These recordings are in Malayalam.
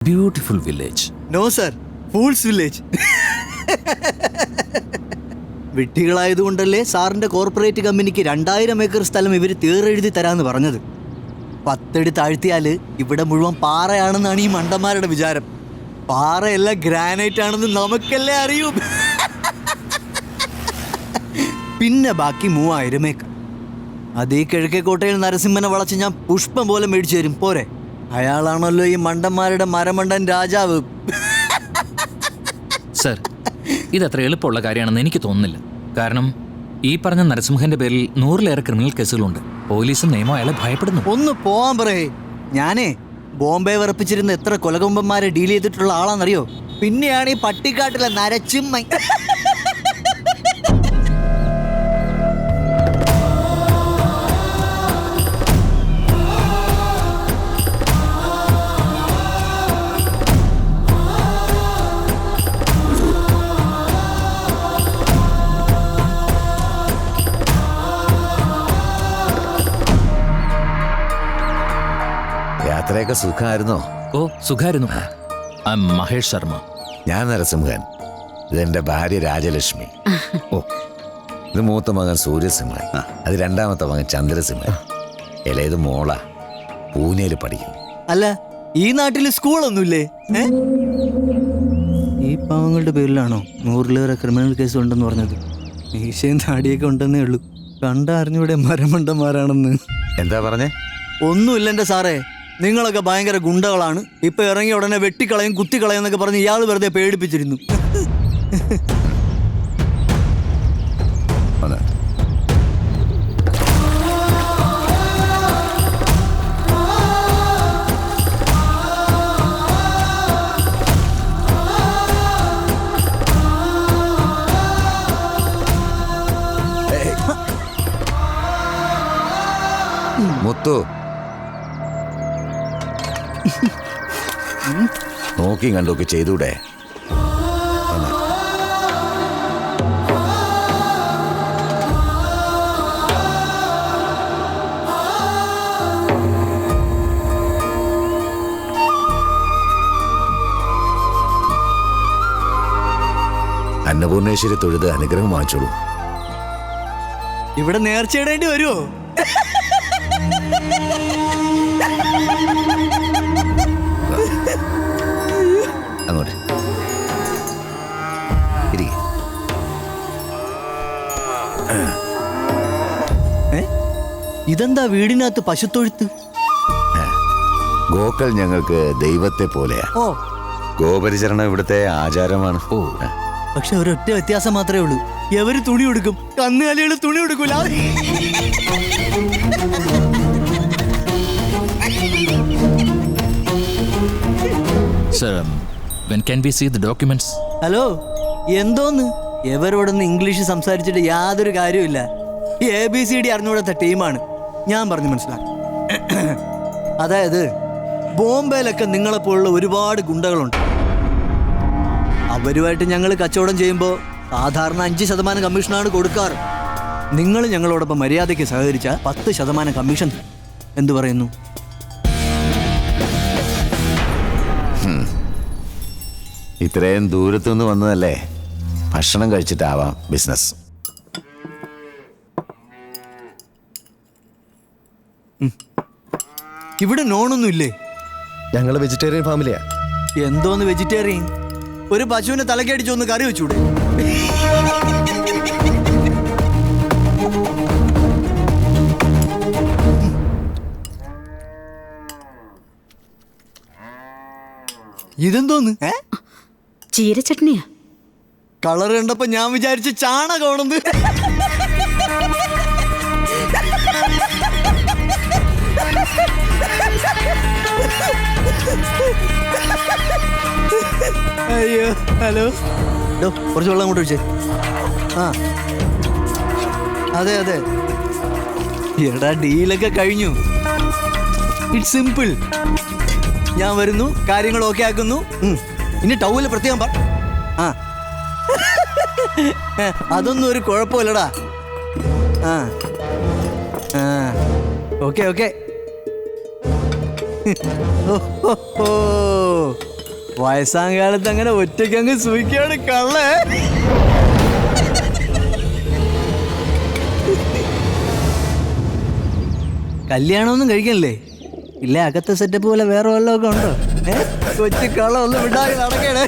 Beautiful village. No sir, fools village. വിഡ്ഢികളായതുകൊണ്ടല്ലേ സാറിന്റെ കോർപ്പറേറ്റ് കമ്പനിക്ക് 2000 ഏക്കർ സ്ഥലം ഇവർ തീറെഴുതി തരാമെന്ന് പറഞ്ഞത്. 10 അടി താഴ്ത്തിയാല് ഇവിടെ മുഴുവൻ പാറയാണെന്നാണ് ഈ മണ്ടന്മാരുടെ വിചാരം. പാറയെല്ലാം ഗ്രാനൈറ്റ് ആണെന്ന് നമുക്കല്ലേ അറിയൂ. പിന്നെ ബാക്കി 3000 ഏക്കർ. അതീ കിഴക്കേക്കോട്ടയിൽ നരസിംഹനെ വളച്ച് ഞാൻ പുഷ്പം പോലെ മേടിച്ചു തരും. പോരെ? അയാളാണല്ലോ ഈ മണ്ടന്മാരുടെ മരമണ്ടൻ രാജാവ്. സർ, ഇതത്ര എളുപ്പമുള്ള കാര്യമാണെന്ന് എനിക്ക് തോന്നുന്നില്ല. കാരണം ഈ പറഞ്ഞ നരസിംഹന്റെ പേരിൽ 100-ലേറെ ക്രിമിനൽ കേസുകളുണ്ട്. പോലീസും നിയമം അയാളെ ഭയപ്പെടുന്നു. ഒന്ന് പോവാൻ പറയേ. ഞാനേ ബോംബെ വിറപ്പിച്ചിരുന്ന എത്ര കൊലകൊമ്പന്മാരെ ഡീൽ ചെയ്തിട്ടുള്ള ആളാണെന്നറിയോ? പിന്നെയാണ് ഈ പട്ടിക്കാട്ടിലെ നരച്ചിമ്മ. യാത്രയൊക്കെ സുഖമായിരുന്നോ? ഓ, സുഖായിരുന്നു. മഹേഷ് ശർമ്മ. ഞാൻ നരസിംഹൻ. ഇതെന്റെ ഭാര്യ രാജലക്ഷ്മി. ഓ, ഇത് മൂത്ത മകൻ സൂര്യസിംഹൻ. അത് രണ്ടാമത്തെ മകൻ ചന്ദ്രസിംഹൻ. ഇളയത് മോള, പൂനെയിൽ പഠിക്കും. അല്ല, ഈ നാട്ടിൽ സ്കൂളൊന്നുമില്ലേ? ഈ പാവങ്ങളുടെ പേരിലാണോ 100-ലേറെ ക്രിമിനൽ കേസ് ഉണ്ടെന്ന് പറഞ്ഞത്? മീശയും താടിയൊക്കെ ഉണ്ടെന്നേ ഉള്ളൂ. കണ്ടറിഞ്ഞൂടെ മരമണ്ടന്മാരാണെന്ന്. എന്താ പറഞ്ഞേ? ഒന്നുമില്ല എൻ്റെ സാറേ, നിങ്ങളൊക്കെ ഭയങ്കര ഗുണ്ടകളാണ്. ഇപ്പൊ ഇറങ്ങിയ ഉടനെ വെട്ടിക്കളയും കുത്തിക്കളയും എന്നൊക്കെ പറഞ്ഞ് ഇയാൾ വെറുതെ പേടിപ്പിച്ചിരുന്നു. മുത്തു, നോക്കിയും കണ്ടൊക്കെ ചെയ്തൂടെ? അന്നപൂർണേശ്വരി തൊഴുത് അനുഗ്രഹം വാങ്ങിച്ചോളൂ. ഇവിടെ നേർച്ചയിടേണ്ടി വരുമോ? അങ്ങോട്ട് ഇതെന്താ വീടിനകത്ത് പശുത്തൊഴുത്ത്? ഗോക്കൾ ഞങ്ങൾക്ക് ദൈവത്തെ പോലെയാ. ഓ, ഗോപരിചരണം ഇവിടുത്തെ ആചാരമാണ്. ഓ, പക്ഷെ ഒരൊറ്റ വ്യത്യാസം മാത്രമേ ഉള്ളൂ. എവര് തുണി കൊടുക്കും, കന്നുകാലികൾ തുണി കൊടുക്കൂല. Sir, when can we see the documents? Hello, എന്തോന്ന് എവരോടൊന്ന് ഇംഗ്ലീഷ് സംസാരിച്ചിട്ട് യാതൊരു കാര്യമില്ല. ABCD അറിഞ്ഞുകൂടാത്ത ടീമാണ്. ഞാൻ പറഞ്ഞു മനസ്സിലാക്കി. അതായത് ബോംബെയിലൊക്കെ നിങ്ങളെപ്പോലുള്ള ഒരുപാട് ഗുണ്ടകളുണ്ട്. അവരുമായിട്ട് ഞങ്ങൾ കച്ചവടം ചെയ്യുമ്പോൾ സാധാരണ 5% കമ്മീഷനാണ് കൊടുക്കാറ്. നിങ്ങൾ ഞങ്ങളോടൊപ്പം മര്യാദയ്ക്ക് സഹകരിച്ച 10% കമ്മീഷൻ. എന്തു പറയുന്നു? ഇത്രയും ദൂരത്തുനിന്ന് വന്നതല്ലേ, ഭക്ഷണം കഴിച്ചിട്ടാവാം ബിസിനസ്. ഇവിടെ നോണൊന്നും ഇല്ലേ? ഞങ്ങൾ വെജിറ്റേറിയൻ ഫാമിലിയാ. എന്തോന്ന് വെജിറ്റേറിയൻ? ഒരു പശുവിനെ തലക്കടിച്ചൊന്ന് കറി വെച്ചൂടെ? ഇതെന്തോന്ന്? ചീരച്ചട്നിയാ. കളർ കണ്ടപ്പോ ഞാൻ വിചാരിച്ച ചാണകമാണെന്ന്. അയ്യോ, ഹലോ, കുറച്ച് വെള്ളം അങ്ങോട്ട് ഒഴിച്ചേ. ആ, അതെ അതെ. എടാ, ഡീലൊക്കെ കഴിഞ്ഞു. It's simple. ഞാൻ വരുന്നു, കാര്യങ്ങൾ ഓക്കെ ആക്കുന്നു. ഇനി ടൗല് പ്രത്യേകം ആ, അതൊന്നും ഒരു കുഴപ്പമില്ലടാ. ആ ആ, ഓക്കെ ഓക്കെ. ഓ വയസ്സാം കാലത്ത് അങ്ങനെ ഒറ്റയ്ക്ക് അങ്ങ് സൂയിക്കാണ് കള്ളേ. കല്യാണമൊന്നും കഴിക്കണില്ലേ? ഇല്ല അകത്തെ സെറ്റപ്പ് പോലെ വേറെ വല്ലതൊക്കെ ഉണ്ടോ? കൊച്ചു കള്ള ഒന്ന് വിടാതെ നടക്കണേ.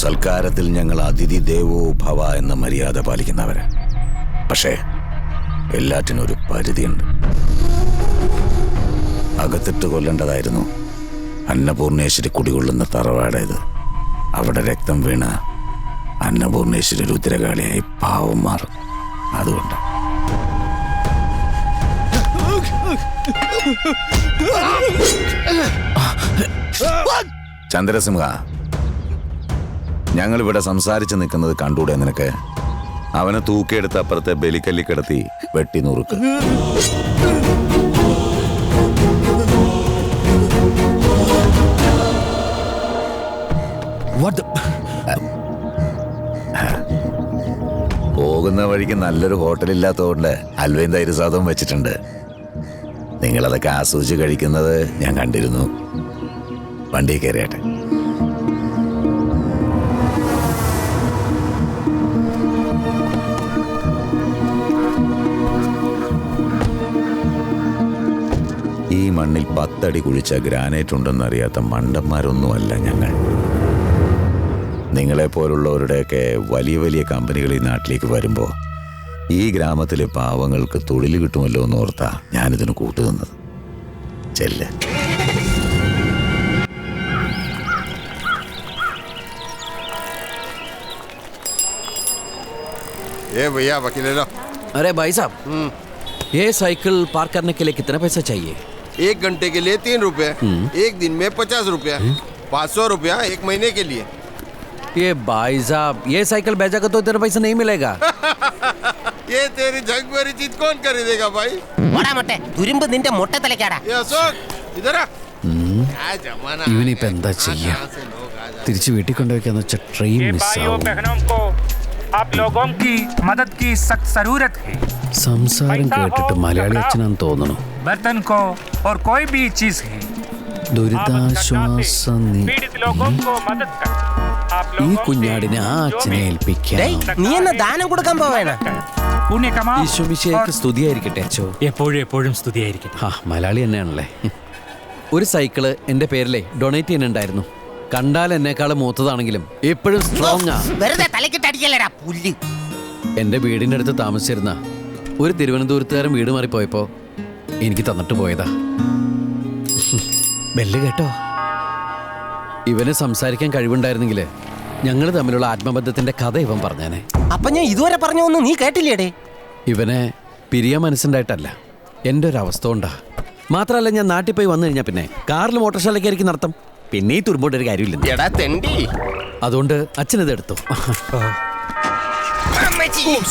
സൽക്കാരത്തിൽ ഞങ്ങൾ അതിഥി ദേവോ ഭവ എന്ന മര്യാദ പാലിക്കുന്നവരാ. പക്ഷേ എല്ലാറ്റിനും ഒരു പരിധിയുണ്ട്. അകത്തിട്ട് കൊല്ലേണ്ടതായിരുന്നു. അന്നപൂർണേശ്വരി കുടികൊള്ളുന്ന തറവാടേത്. അവിടെ രക്തം വീണ അന്നപൂർണേശ്വരി രുദ്രകാളിയായി പാവം മാറും. അതുകൊണ്ട് ചന്ദ്രസിംഹ, ഞങ്ങളിവിടെ സംസാരിച്ച് നിൽക്കുന്നത് കണ്ടൂടെ നിനക്ക്? അവനെ തൂക്കിയെടുത്ത് അപ്പുറത്തെ ബലിക്കല്ലി കിടത്തി വെട്ടി നുറുക്ക്. പോകുന്ന വഴിക്ക് നല്ലൊരു ഹോട്ടലില്ലാത്തതുകൊണ്ട് അൽവയും തൈരുസാദവും വെച്ചിട്ടുണ്ട്. നിങ്ങളതൊക്കെ ആസ്വദിച്ച് കഴിക്കുന്നത് ഞാൻ കണ്ടിരുന്നു. വണ്ടി കയറിയാട്ടെ. ഈ മണ്ണിൽ 10 അടി കുഴിച്ച ഗ്രാനൈറ്റ് ഉണ്ടെന്നറിയാത്ത മണ്ടന്മാരൊന്നുമല്ല ഞങ്ങൾ. നിങ്ങളെപ്പോലുള്ളവരുടെയൊക്കെ വലിയ വലിയ കമ്പനികൾ ഈ നാട്ടിലേക്ക് വരുമ്പോൾ ഈ ഗ്രാമത്തിലെ പാവങ്ങൾക്ക് തൊഴിൽ കിട്ടുമല്ലോ എന്ന് ഓർത്താ ഞാനിതിന് കൂട്ടുനിന്നത്. ചെല്ല്. भैया वकील लो। अरे भाई साहब, ये साइकिल पार्क करने के लिए कितना पैसा चाहिए? 1 घंटे के लिए 3 रुपए, 1 दिन में 50 रुपया, 500 रुपया 1 महीने के लिए। ये भाई साहब, ये साइकिल बेचेगा तो तेरा पैसा नहीं मिलेगा। ये तेरी झग भरी चीज कौन खरीदेगा भाई? ഓടാ മൊട്ടെ തുരുമ്പ് നിന്റെ മൊട്ട തലക്കാടാ. ये अशोक इधर आ। क्या जमाना है। ഇവനിപ്പോ എന്താ ചെയ്യാ? कहाँ से लोग आ जाते हैं। തിരിച്ചു വീട്ടിൽ കൊണ്ടുവയ്ക്കാന്ന് വെച്ചാൽ ട്രെയിൻ മിസ്സാവും. आप लोगों की मदद की सख्त जरूरत है। സംസാരം കേട്ടിട്ട് മലയാളി അച്ഛനാന്ന് തോന്നുന്നു. बर्तन को और कोई भी चीज है ദുരിതാശ്വാസ पीड़ित लोगों को मदद कर। आप ഈ लोगों കുഞ്ഞാടിനെ ആ അച്ഛനെ ഏൽപ്പിക്കാം. നീ എന്നെ ദാനം കൊടുക്കാൻ പോവേണ? पुण्य कमाओ। ഈശോമിശിഹായ്ക്ക് സ്തുതിയായിരിക്കട്ടെ അച്ഛോ. എപ്പോഴും എപ്പോഴും സ്തുതിയായിരിക്കട്ടെ. ആ മലയാളി തന്നെയാണല്ലേ. ഒരു സൈക്കിള് എന്റെ പേരിലെ ഡൊണേറ്റ് ചെയ്യുന്നുണ്ടായിരുന്നു. കണ്ടാൽ എന്നെക്കാൾ മൂത്തതാണെങ്കിലും എപ്പോഴും സ്ട്രോങ് ആ. വെറുതെ തലക്കിട്ട് അടിക്കല്ലടാ പുല്ല്. എന്റെ വീടിന്റെ അടുത്ത് താമസിച്ചിരുന്ന ഒരു തിരുവനന്തപുരത്തുകാരൻ വീട് മാറിപ്പോയപ്പോ എനിക്ക് തന്നിട്ട് പോയതാ. ബെല്ല് കേട്ടോ? ഇവന് സംസാരിക്കാൻ കഴിവുണ്ടായിരുന്നെങ്കില് ഞങ്ങൾ തമ്മിലുള്ള ആത്മബന്ധത്തിന്റെ കഥ ഇവൻ പറഞ്ഞേനെ. അപ്പൊ ഞാൻ ഇതുവരെ പറഞ്ഞൊന്നും നീ കേട്ടില്ലേടേ? ഇവനെ പിരിയാൻ മനസ്സുണ്ടായിട്ടല്ല, എൻ്റെ ഒരു അവസ്ഥ കൊണ്ടാ. മാത്രമല്ല, ഞാൻ നാട്ടിൽ പോയി വന്നു കഴിഞ്ഞാൽ പിന്നെ കാറിൽ മോട്ടോർസൈക്കിളായിരിക്കും നടത്തം. പിന്നെ ഈ തുരുമ്പോട്ടൊരു കാര്യമില്ല. എടാ തെണ്ടി, അതുകൊണ്ട് അച്ഛനിത് എടുത്തു.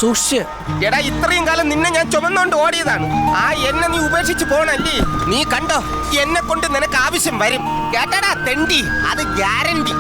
സൂക്ഷിച്ച്. എടാ ഇത്രയും കാലം നിന്നെ ഞാൻ ചുമന്നോണ്ട് ഓടിയതാണ്. ആ എന്നെ നീ ഉപേക്ഷിച്ച് പോണല്ലേ? നീ കണ്ടോ, എന്നെ കൊണ്ട് നിനക്ക് ആവശ്യം വരും. കേട്ടടാ തെണ്ടി, അത് ഗ്യാരണ്ടി.